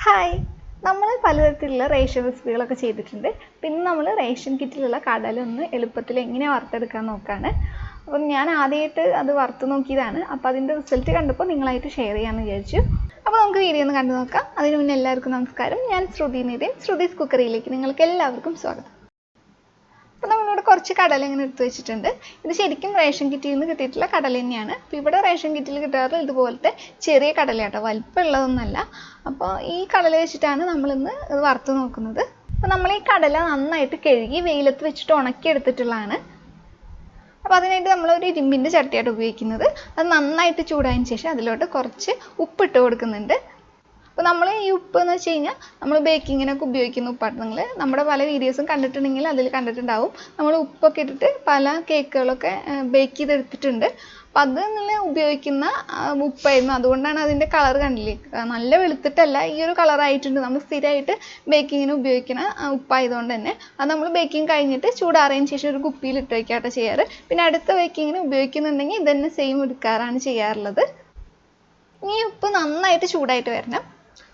Hi, നമ്മൾ പലതരത്തിലുള്ള ration റെസിപ്പികളൊക്കെ ചെയ്തിട്ടുണ്ട്. പിന്നെ നമ്മൾ റേഷൻ കിറ്റിലുള്ള കടല ഒന്ന് എളുപ്പത്തിൽ എങ്ങനെ വറുത്തെടുക്കാൻ നോക്കാണ്. അപ്പം ഞാൻ ആദ്യമായിട്ട് അത് വറുത്ത് നോക്കിയതാണ്. അപ്പോൾ അതിൻ്റെ റിസൾട്ട് കണ്ടപ്പോൾ നിങ്ങളായിട്ട് ഷെയർ ചെയ്യാമെന്ന് വിചാരിച്ചു. അപ്പോൾ നമുക്ക് വീഡിയോ ഒന്ന് കണ്ടു നോക്കാം. അതിന് മുന്നേ എല്ലാവർക്കും നമസ്കാരം. ഞാൻ ശ്രുതീസ് കുക്കറിയിലേക്ക് നിങ്ങൾക്ക് എല്ലാവർക്കും സ്വാഗതം. അപ്പോൾ നമ്മളിവിടെ കുറച്ച് കടല ഇങ്ങനെ എടുത്ത് വെച്ചിട്ടുണ്ട്. ഇത് ശരിക്കും റേഷൻ കിറ്റിൽ നിന്ന് കിട്ടിയിട്ടുള്ള കടല തന്നെയാണ്. അപ്പോൾ ഇവിടെ റേഷൻ കിറ്റിൽ കിട്ടാറ് ഇതുപോലത്തെ ചെറിയ കടല കേട്ടോ, വലിപ്പമുള്ളതൊന്നല്ല. അപ്പോൾ ഈ കടല വെച്ചിട്ടാണ് നമ്മളിന്ന് ഇത് വറുത്ത് നോക്കുന്നത്. അപ്പോൾ നമ്മൾ ഈ കടല നന്നായിട്ട് കഴുകി വെയിലത്ത് വെച്ചിട്ട് ഉണക്കി എടുത്തിട്ടുള്ളതാണ്. അപ്പോൾ അതിനായിട്ട് നമ്മളൊരു ഇരുമ്പിൻ്റെ ചട്ടിയായിട്ട് ഉപയോഗിക്കുന്നത്. അത് നന്നായിട്ട് ചൂടായതിന് ശേഷം അതിലോട്ട് കുറച്ച് ഉപ്പിട്ട് കൊടുക്കുന്നുണ്ട്. അപ്പോൾ നമ്മൾ ഈ ഉപ്പ് എന്ന് വെച്ച് കഴിഞ്ഞാൽ നമ്മൾ ബേക്കിങ്ങിനൊക്കെ ഉപയോഗിക്കുന്ന ഉപ്പാണ്. നിങ്ങൾ നമ്മുടെ പല വീഡിയോസും കണ്ടിട്ടുണ്ടെങ്കിൽ അതിൽ കണ്ടിട്ടുണ്ടാവും. നമ്മൾ ഉപ്പൊക്കെ ഇട്ടിട്ട് പല കേക്കുകളൊക്കെ ബേക്ക് ചെയ്തെടുത്തിട്ടുണ്ട്. അപ്പം അത് നമ്മൾ ഉപയോഗിക്കുന്ന ഉപ്പായിരുന്നു. അതുകൊണ്ടാണ് അതിൻ്റെ കളർ കണ്ടില്ലേ, നല്ല വെളുത്തിട്ടല്ല, ഈ ഒരു കളറായിട്ടുണ്ട്. നമ്മൾ സ്ഥിരമായിട്ട് ബേക്കിങ്ങിന് ഉപയോഗിക്കുന്ന ഉപ്പായതുകൊണ്ട് തന്നെ അത് നമ്മൾ ബേക്കിംഗ് കഴിഞ്ഞിട്ട് ചൂടാറിയതിന് ശേഷം ഒരു കുപ്പിയിൽ ഇട്ട് വയ്ക്കാട്ടോ ചെയ്യാറ്. പിന്നെ അടുത്ത ബേക്കിങ്ങിന് ഉപയോഗിക്കുന്നുണ്ടെങ്കിൽ ഇതന്നെ സെയിം എടുക്കാറാണ് ചെയ്യാറുള്ളത്. ഈ ഉപ്പ് നന്നായിട്ട് ചൂടായിട്ട് വരണം.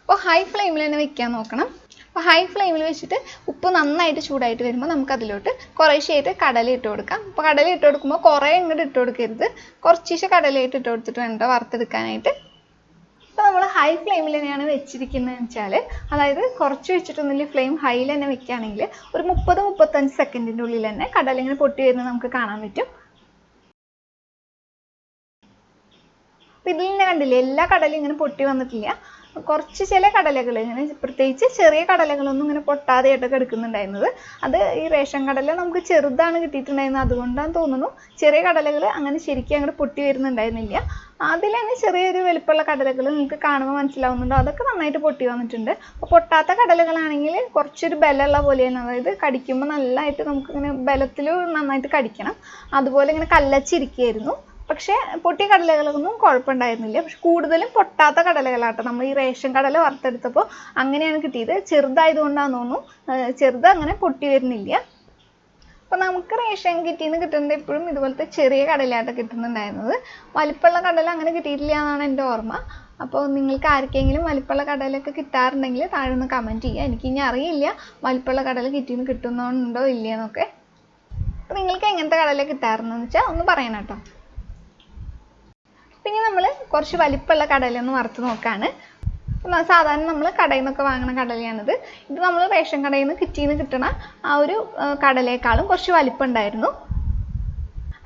അപ്പോൾ ഹൈ ഫ്ലെയിമിൽ തന്നെ വെക്കാൻ നോക്കണം. അപ്പോൾ ഹൈ ഫ്ലെയിമിൽ വെച്ചിട്ട് ഉപ്പ് നന്നായിട്ട് ചൂടായിട്ട് വരുമ്പോൾ നമുക്ക് അതിലോട്ട് കുറേശ്ശെയായിട്ട് കടല ഇട്ട് കൊടുക്കാം. അപ്പോൾ കടല ഇട്ട് കൊടുക്കുമ്പോൾ കുറേ ഇങ്ങോട്ട് ഇട്ട് കൊടുക്കരുത്, കുറച്ചീശെ കടലയായിട്ട് ഇട്ട് കൊടുത്തിട്ട് വേണ്ട വറുത്തെടുക്കാനായിട്ട്. അപ്പോൾ നമ്മൾ ഹൈ ഫ്ലെയിമിൽ തന്നെയാണ് വെച്ചിരിക്കുന്നതെന്ന് വെച്ചാൽ, അതായത് കുറച്ച് വെച്ചിട്ടൊന്നുമില്ല, ഫ്ലെയിം ഹൈയിൽ തന്നെ വെക്കുകയാണെങ്കിൽ ഒരു 30-35 സെക്കൻഡിൻ്റെ ഉള്ളിൽ തന്നെ കടല ഇങ്ങനെ പൊട്ടി വരുന്നത് നമുക്ക് കാണാൻ പറ്റും. അപ്പോൾ ഇതിൽ തന്നെ കണ്ടില്ലേ, എല്ലാ കടലയും ഇങ്ങനെ പൊട്ടി വന്നിട്ടില്ല. കുറച്ച് ചില കടലകൾ ഇങ്ങനെ, പ്രത്യേകിച്ച് ചെറിയ കടലകളൊന്നും ഇങ്ങനെ പൊട്ടാതെയായിട്ടൊക്കെ എടുക്കുന്നുണ്ടായിരുന്നത്. അത് ഈ റേഷൻ കടല നമുക്ക് ചെറുതാണ് കിട്ടിയിട്ടുണ്ടായിരുന്നത്, അതുകൊണ്ടാണ് തോന്നുന്നു ചെറിയ കടലകൾ അങ്ങനെ ശരിക്കും അങ്ങോട്ട് പൊട്ടി വരുന്നുണ്ടായിരുന്നില്ല. അതിൽ തന്നെ ചെറിയൊരു വലുപ്പമുള്ള കടലകൾ നിങ്ങൾക്ക് കാണുമ്പോൾ മനസ്സിലാവുന്നുണ്ടോ, അതൊക്കെ നന്നായിട്ട് പൊട്ടി വന്നിട്ടുണ്ട്. അപ്പോൾ പൊട്ടാത്ത കടലകളാണെങ്കിൽ കുറച്ചൊരു ബലമുള്ള പോലെയാണ്, അതായത് കടിക്കുമ്പോൾ നല്ലതായിട്ട് നമുക്കിങ്ങനെ ബലത്തിൽ നന്നായിട്ട് കടിക്കണം. അതുപോലെ ഇങ്ങനെ കല്ലച്ചിരിക്കുകയായിരുന്നു. പക്ഷേ പൊട്ടിയ കടലകളൊന്നും കുഴപ്പമുണ്ടായിരുന്നില്ല. പക്ഷെ കൂടുതലും പൊട്ടാത്ത കടലകളാട്ടോ നമ്മൾ ഈ റേഷൻ കടല വറുത്തെടുത്തപ്പോൾ അങ്ങനെയാണ് കിട്ടിയത്. ചെറുതായതുകൊണ്ടാണെന്ന് തോന്നുന്നു ചെറുത് അങ്ങനെ പൊട്ടി വരുന്നില്ല. അപ്പോൾ നമുക്ക് റേഷൻ കിറ്റിൽ നിന്ന് കിട്ടുന്നത് എപ്പോഴും ഇതുപോലത്തെ ചെറിയ കടലയായിട്ട് കിട്ടുന്നുണ്ടായിരുന്നത്. വലിപ്പമുള്ള കടല അങ്ങനെ കിട്ടിയിട്ടില്ല എന്നാണ് എൻ്റെ ഓർമ്മ. അപ്പോൾ നിങ്ങൾക്ക് ആർക്കെങ്കിലും വലിപ്പമുള്ള കടലൊക്കെ കിട്ടാറുണ്ടെങ്കിൽ താഴെ ഒന്ന് കമൻറ്റ് ചെയ്യുക. എനിക്കിനി അറിയില്ല വലിപ്പമുള്ള കടല കിറ്റിൽ നിന്ന് കിട്ടുന്നുണ്ടോ ഇല്ലയെന്നൊക്കെ. അപ്പോൾ നിങ്ങൾക്ക് എങ്ങനത്തെ കടല കിട്ടാറുണ്ടെന്ന് വെച്ചാൽ ഒന്ന് പറയണം കേട്ടോ. പിന്നെ നമ്മൾ കുറച്ച് വലിപ്പമുള്ള കടലയൊന്ന് വറുത്ത് നോക്കാണ്. സാധാരണ നമ്മൾ കടയിൽ നിന്നൊക്കെ വാങ്ങുന്ന കടലയാണിത്. ഇത് നമ്മൾ റേഷൻ കടയിൽ നിന്ന് കിറ്റിൽ നിന്ന് കിട്ടണ ആ ഒരു കടലയേക്കാളും കുറച്ച് വലിപ്പം ഉണ്ടായിരുന്നു.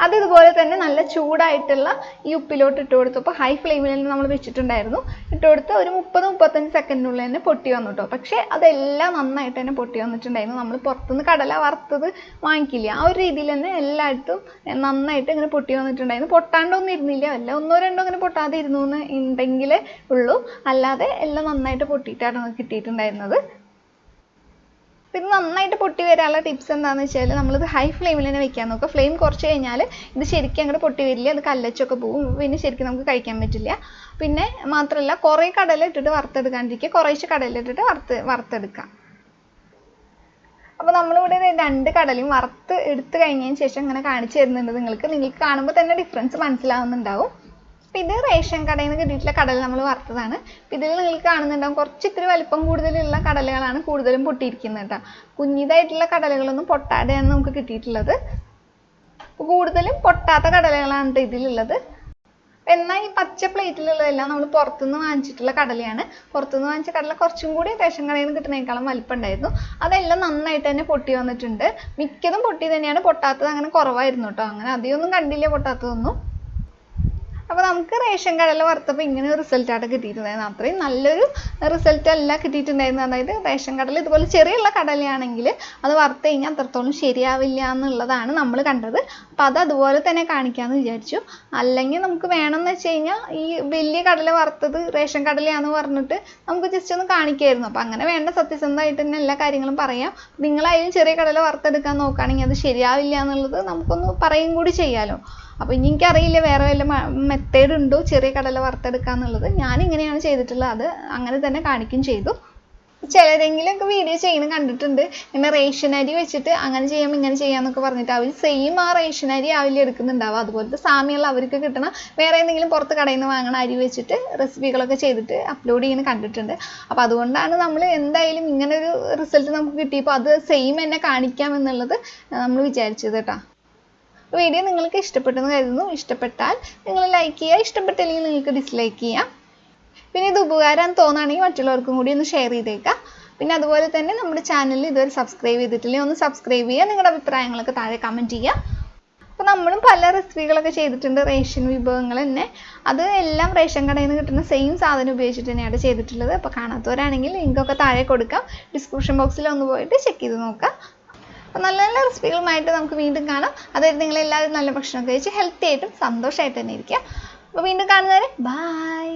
അത് ഇതുപോലെ തന്നെ നല്ല ചൂടായിട്ടുള്ള ഈ ഉപ്പിലോട്ട് ഇട്ട് കൊടുത്തപ്പോൾ ഹൈ ഫ്ലെയിമിൽ തന്നെ നമ്മൾ വെച്ചിട്ടുണ്ടായിരുന്നു. ഇട്ട് കൊടുത്ത് ഒരു 30-35 സെക്കൻഡിനുള്ളിൽ തന്നെ പൊട്ടി വന്നു കേട്ടോ. പക്ഷേ അതെല്ലാം നന്നായിട്ട് തന്നെ പൊട്ടി വന്നിട്ടുണ്ടായിരുന്നു. നമ്മൾ പുറത്തുനിന്ന് കടല വറുത്തത് വാങ്ങിക്കില്ല, ആ ഒരു രീതിയിൽ തന്നെ എല്ലായിടത്തും നന്നായിട്ട് ഇങ്ങനെ പൊട്ടി വന്നിട്ടുണ്ടായിരുന്നു. പൊട്ടാണ്ടൊന്നും ഇരുന്നില്ല, അല്ല 1-2 ഇങ്ങനെ പൊട്ടാതെ ഇരുന്നു എന്ന് ഉണ്ടെങ്കിലേ ഉള്ളൂ, അല്ലാതെ എല്ലാം നന്നായിട്ട് പൊട്ടിയിട്ടാണ് കിട്ടിയിട്ടുണ്ടായിരുന്നത്. പിന്നെ നന്നായിട്ട് പൊട്ടി വരാനുള്ള ടിപ്സ് എന്താണെന്ന് വെച്ചാൽ, നമ്മളിത് ഹൈ ഫ്ലെയിമിൽ തന്നെ വെക്കാൻ നോക്കുക. ഫ്ലെയിം കുറച്ച് കഴിഞ്ഞാൽ ഇത് ശരിക്കും അങ്ങോട്ട് പൊട്ടി വരില്ല, അത് കല്ലച്ചൊക്കെ പോകും, പിന്നെ ശരിക്കും നമുക്ക് കഴിക്കാൻ പറ്റില്ല. പിന്നെ മാത്രമല്ല കുറേ കടല ഇട്ടിട്ട് വറുത്തെടുക്കാണ്ടിരിക്കുക, കുറേശ്ശെ കടല ഇട്ടിട്ട് വറുത്തെടുക്കാം. അപ്പോൾ നമ്മളിവിടെ 2 കടലയും വറുത്ത് എടുത്ത് കഴിഞ്ഞതിന് ശേഷം ഇങ്ങനെ കാണിച്ചു തരുന്നുണ്ട് നിങ്ങൾക്ക് കാണുമ്പോൾ തന്നെ ഡിഫറൻസ് മനസ്സിലാവുന്നുണ്ടാവും. ഇത് റേഷൻ കടയിൽ നിന്ന് കിട്ടിയിട്ടുള്ള കടല നമ്മൾ വറുത്തതാണ്. ഇതിൽ നിങ്ങൾക്ക് കാണുന്നുണ്ടാവും കുറച്ച് ഇത്തിരി വലിപ്പം കൂടുതലുള്ള കടലകളാണ് കൂടുതലും പൊട്ടിയിരിക്കുന്നത് കേട്ടോ. കുഞ്ഞിതായിട്ടുള്ള കടലകളൊന്നും പൊട്ടാതെയാണ് നമുക്ക് കിട്ടിയിട്ടുള്ളത്. കൂടുതലും പൊട്ടാത്ത കടലകളാണ് ഇതിലുള്ളത്. എന്നാൽ ഈ പച്ച പ്ലേറ്റിലുള്ളതെല്ലാം നമ്മൾ പുറത്തുനിന്ന് വാങ്ങിച്ചിട്ടുള്ള കടലയാണ്. പുറത്തുനിന്ന് വാങ്ങിച്ച കടല കുറച്ചും കൂടി റേഷൻ കടയിൽ നിന്ന് കിട്ടുന്നതിനേക്കാളും വലിപ്പം ഉണ്ടായിരുന്നു. അതെല്ലാം നന്നായിട്ട് തന്നെ പൊട്ടി വന്നിട്ടുണ്ട്. മിക്കതും പൊട്ടി തന്നെയാണ്, പൊട്ടാത്തത് അങ്ങനെ കുറവായിരുന്നു കേട്ടോ. അങ്ങനെ അധികമൊന്നും കണ്ടില്ല പൊട്ടാത്തതൊന്നും. അപ്പോൾ നമുക്ക് റേഷൻ കടല വറുത്തപ്പോൾ ഇങ്ങനെ ഒരു റിസൾട്ടായിട്ട് കിട്ടിയിട്ടുണ്ടായിരുന്നു. അത്രയും നല്ലൊരു റിസൾട്ട് അല്ല കിട്ടിയിട്ടുണ്ടായിരുന്നു. അതായത് റേഷൻ കടല ഇതുപോലെ ചെറിയുള്ള കടലയാണെങ്കിൽ അത് വറുത്ത് കഴിഞ്ഞാൽ അത്രത്തോളം ശരിയാവില്ല എന്നുള്ളതാണ് നമ്മൾ കണ്ടത്. അപ്പോൾ അത് അതുപോലെ തന്നെ കാണിക്കാമെന്ന് വിചാരിച്ചു. അല്ലെങ്കിൽ നമുക്ക് വേണമെന്ന് വെച്ച് കഴിഞ്ഞാൽ ഈ വലിയ കടല വറുത്തത് റേഷൻ കടലയാണെന്ന് പറഞ്ഞിട്ട് നമുക്ക് ജസ്റ്റ് ഒന്ന് കാണിക്കായിരുന്നു. അപ്പോൾ അങ്ങനെ വേണ്ട, സത്യസന്ധമായിട്ട് തന്നെ എല്ലാ കാര്യങ്ങളും പറയാം. നിങ്ങളായാലും ചെറിയ കടല വറുത്തെടുക്കാൻ നോക്കുകയാണെങ്കിൽ അത് ശരിയാവില്ല എന്നുള്ളത് നമുക്കൊന്ന് പറയും കൂടി ചെയ്യാമല്ലോ. അപ്പോൾ ഇനി എനിക്കറിയില്ല വേറെ വല്ല മെത്തേഡ് ഉണ്ടോ ചെറിയ കടല വറുത്തെടുക്കുക എന്നുള്ളത്. ഞാനിങ്ങനെയാണ് ചെയ്തിട്ടുള്ളത്, അത് അങ്ങനെ തന്നെ കാണിക്കും ചെയ്തു. ചിലരെങ്കിലുമൊക്കെ വീഡിയോ ചെയ്യുന്നത് കണ്ടിട്ടുണ്ട്. ഇങ്ങനെ റേഷൻ അരി വെച്ചിട്ട് അങ്ങനെ ചെയ്യാം ഇങ്ങനെ ചെയ്യാന്നൊക്കെ പറഞ്ഞിട്ട് അവർ സെയിം ആ റേഷൻ അരി ആവില്ല എടുക്കുന്നുണ്ടാവും. അതുപോലത്തെ സാമ്യമുള്ള അവർക്ക് കിട്ടണം വേറെ എന്തെങ്കിലും പുറത്ത് കടയിൽ നിന്ന് വാങ്ങണ അരി വെച്ചിട്ട് റെസിപ്പികളൊക്കെ ചെയ്തിട്ട് അപ്ലോഡ് ചെയ്യുന്നത് കണ്ടിട്ടുണ്ട്. അപ്പോൾ അതുകൊണ്ടാണ് നമ്മൾ എന്തായാലും ഇങ്ങനെ ഒരു റിസൾട്ട് നമുക്ക് കിട്ടിയപ്പോൾ അത് സെയിം തന്നെ കാണിക്കാം എന്നുള്ളത് നമ്മൾ വിചാരിച്ചത് കേട്ടോ. വീഡിയോ നിങ്ങൾക്ക് ഇഷ്ടപ്പെട്ടെന്ന് കരുതുന്നു. ഇഷ്ടപ്പെട്ടാൽ നിങ്ങൾ ലൈക്ക് ചെയ്യുക, ഇഷ്ടപ്പെട്ടില്ലെങ്കിൽ നിങ്ങൾക്ക് ഡിസ്ലൈക്ക് ചെയ്യാം. പിന്നെ ഇത് ഉപകാരം തോന്നുകയാണെങ്കിൽ മറ്റുള്ളവർക്കും കൂടി ഒന്ന് ഷെയർ ചെയ്തേക്കാം. പിന്നെ അതുപോലെ തന്നെ നമ്മുടെ ചാനലിൽ ഇതുവരെ സബ്സ്ക്രൈബ് ചെയ്തിട്ടില്ലെങ്കിൽ ഒന്ന് സബ്സ്ക്രൈബ് ചെയ്യുക. നിങ്ങളുടെ അഭിപ്രായങ്ങളൊക്കെ താഴെ കമൻറ്റ് ചെയ്യുക. അപ്പോൾ നമ്മളും പല റെസിപ്പികളൊക്കെ ചെയ്തിട്ടുണ്ട്, റേഷൻ വിഭവങ്ങൾ തന്നെ. അത് എല്ലാം റേഷൻ കടയിൽ നിന്ന് കിട്ടുന്ന സെയിം സാധനം ഉപയോഗിച്ചിട്ട് തന്നെയാണ് ചെയ്തിട്ടുള്ളത്. അപ്പോൾ കാണാത്തവരാണെങ്കിൽ ലിങ്കൊക്കെ താഴെ കൊടുക്കാം, ഡിസ്ക്രിപ്ഷൻ ബോക്സിൽ ഒന്ന് പോയിട്ട് ചെക്ക് ചെയ്ത് നോക്കാം. അപ്പോൾ നല്ല നല്ല റെസിപ്പികളുമായിട്ട് നമുക്ക് വീണ്ടും കാണാം. അതായത് നിങ്ങളെല്ലാവരും നല്ല ഭക്ഷണം കഴിച്ച് ഹെൽത്തി ആയിട്ടും സന്തോഷമായിട്ട് തന്നെ ഇരിക്കുക. അപ്പോൾ വീണ്ടും കാണുന്നവരെ ബൈ.